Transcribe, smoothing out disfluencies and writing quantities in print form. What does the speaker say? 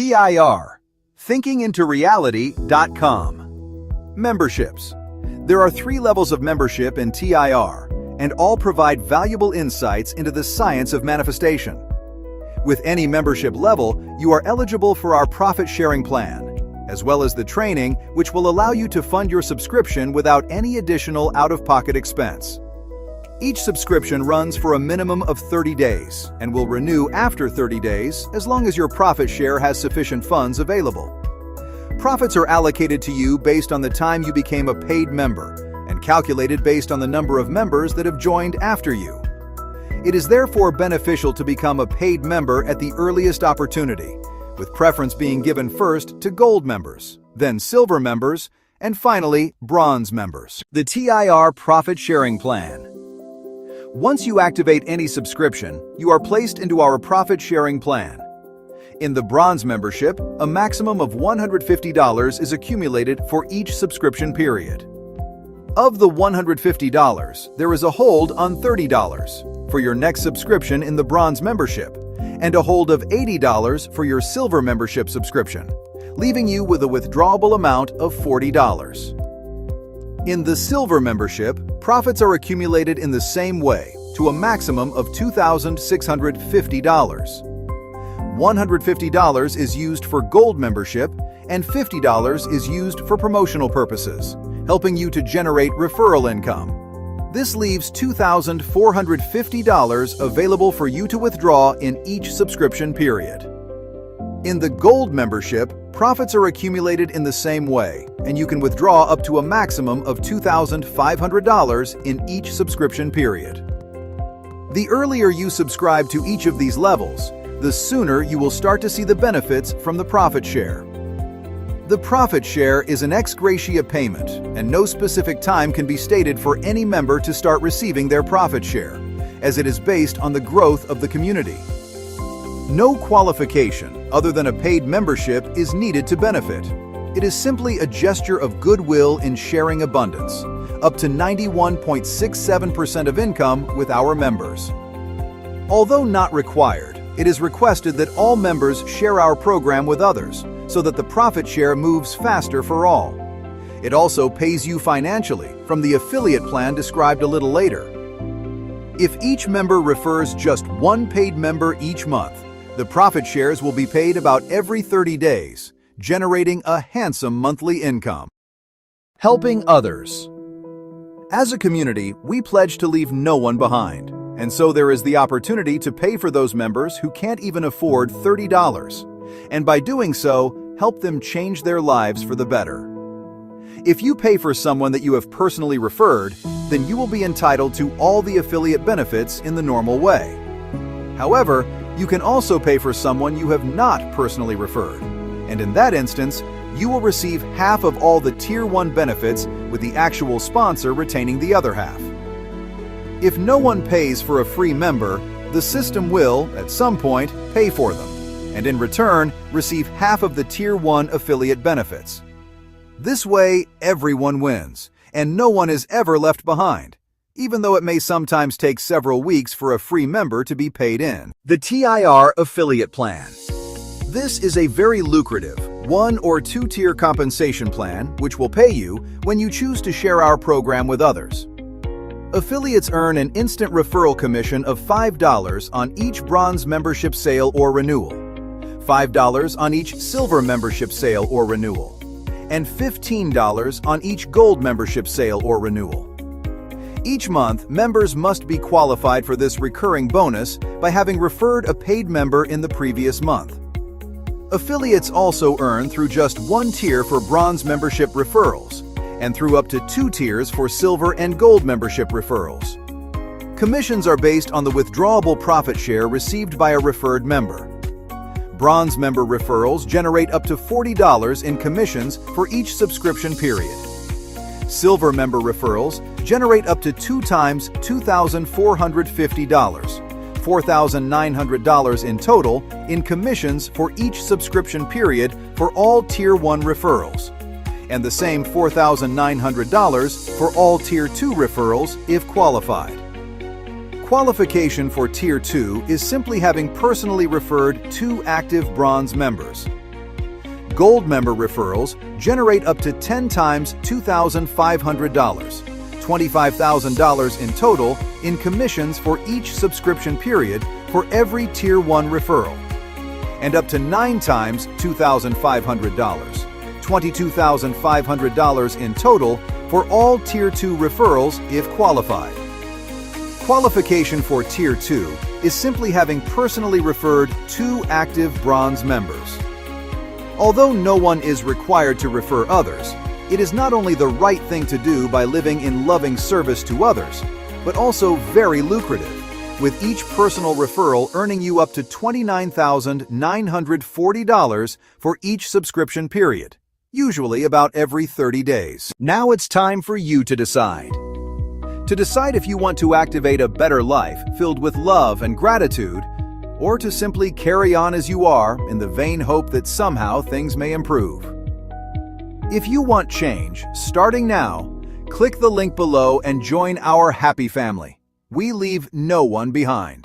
TIR, thinkingintoreality.com. Memberships. There are 3 levels of membership in TIR, and all provide valuable insights into the science of manifestation. With any membership level, you are eligible for our profit-sharing plan, as well as the training which will allow you to fund your subscription without any additional out-of-pocket expense. Each subscription runs for a minimum of 30 days and will renew after 30 days as long as your profit share has sufficient funds available. Profits are allocated to you based on the time you became a paid member and calculated based on the number of members that have joined after you. It is therefore beneficial to become a paid member at the earliest opportunity, with preference being given first to gold members, then silver members, and finally, bronze members. The TIR Profit Sharing Plan. Once you activate any subscription, you are placed into our Profit Sharing Plan. In the bronze membership, a maximum of $150 is accumulated for each subscription period. Of the $150, there is a hold on $30 for your next subscription in the bronze membership, and a hold of $80 for your silver membership subscription, leaving you with a withdrawable amount of $40. In the silver membership, profits are accumulated in the same way to a maximum of $2,650. $150 is used for gold membership and $50 is used for promotional purposes, helping you to generate referral income. This leaves $2,450 available for you to withdraw in each subscription period. In the gold membership, profits are accumulated in the same way, and you can withdraw up to a maximum of $2,500 in each subscription period. The earlier you subscribe to each of these levels, the sooner you will start to see the benefits from the profit share. The profit share is an ex gratia payment, and no specific time can be stated for any member to start receiving their profit share, as it is based on the growth of the community. No qualification other than a paid membership is needed to benefit. It is simply a gesture of goodwill in sharing abundance, up to 91.67% of income with our members. Although not required, it is requested that all members share our program with others so that the profit share moves faster for all. It also pays you financially from the affiliate plan described a little later. If each member refers just one paid member each month, the profit shares will be paid about every 30 days, generating a handsome monthly income. Helping others. As a community, we pledge to leave no one behind, and so there is the opportunity to pay for those members who can't even afford $30, and by doing so, help them change their lives for the better. If you pay for someone that you have personally referred, then you will be entitled to all the affiliate benefits in the normal way. However, you can also pay for someone you have not personally referred, and in that instance, you will receive half of all the Tier 1 benefits with the actual sponsor retaining the other half. If no one pays for a free member, the system will, at some point, pay for them, and in return, receive half of the Tier 1 affiliate benefits. This way, everyone wins, and no one is ever left behind, even though it may sometimes take several weeks for a free member to be paid in. The TIR Affiliate Plan. This is a very lucrative 1- or 2-tier compensation plan which will pay you when you choose to share our program with others. Affiliates earn an instant referral commission of $5 on each bronze membership sale or renewal, $5 on each silver membership sale or renewal, and $15 on each gold membership sale or renewal. Each month, members must be qualified for this recurring bonus by having referred a paid member in the previous month. Affiliates also earn through just 1 tier for bronze membership referrals and through up to 2 tiers for silver and gold membership referrals. Commissions are based on the withdrawable profit share received by a referred member. Bronze member referrals generate up to $40 in commissions for each subscription period. Silver member referrals generate up to 2 times $2,450, $4,900 in total in commissions for each subscription period for all Tier 1 referrals, and the same $4,900 for all Tier 2 referrals if qualified. Qualification for Tier 2 is simply having personally referred 2 active bronze members, Gold member referrals generate up to 10 times $2,500, $25,000 in total in commissions for each subscription period for every Tier 1 referral, and up to 9 times $2,500, $22,500 in total for all Tier 2 referrals if qualified. Qualification for Tier 2 is simply having personally referred 2 active bronze members. Although no one is required to refer others, it is not only the right thing to do by living in loving service to others, but also very lucrative, with each personal referral earning you up to $29,940 for each subscription period, usually about every 30 days. Now it's time for you to decide. To decide if you want to activate a better life filled with love and gratitude, or to simply carry on as you are in the vain hope that somehow things may improve. If you want change, starting now, click the link below and join our happy family. We leave no one behind.